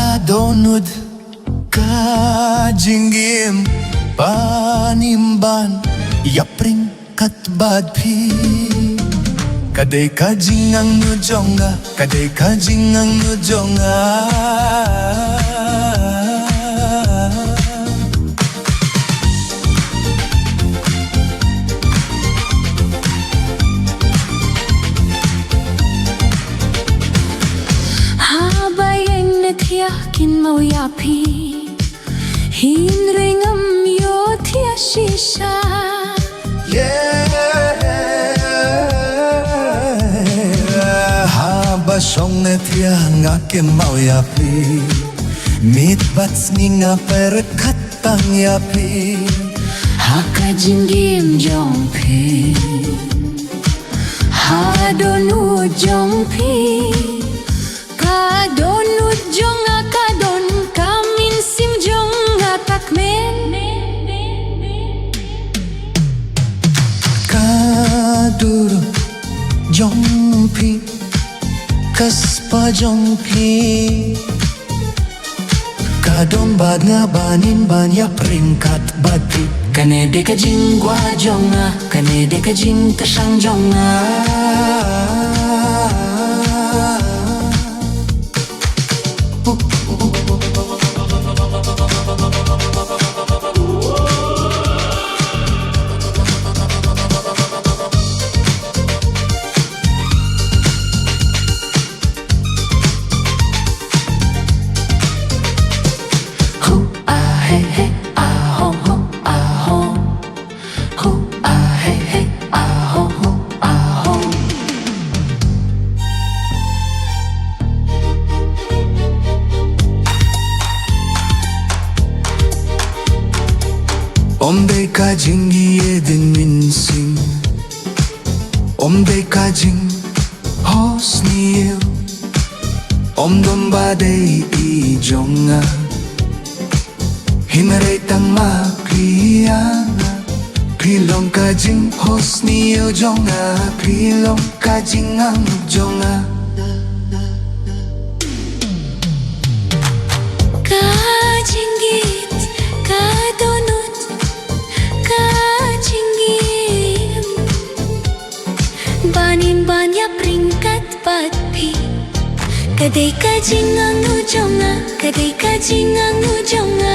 Kadonod kajinggim panimban yapring katbadpi kadai kajingang nujonga kadai kajingang nujonga Yakin mau yapi hinringam yo thia shisha Haba song ne thia ngakin mau yapi mit bats ninga perkatang yapi haka jinggim jongpi hadonu jongpi kadonu jonga kadon kamin sim jonga takmen Kaduru jongpi kaspa jongpi kadon bad nga banin banya peringkat bati kane de kajing gua jonga kane de kajing kasang jonga Om de kajing yedin minsing Om de kajing hosniel Om domba de i jonga Hinare tang ma kriana Krilong kajing hosniel jonga Krilong kajing ang jonga Kajinggit kadonut kajinggim banin ya peringkat patpi kadai kajingang nujonga kadai kajingang nujonga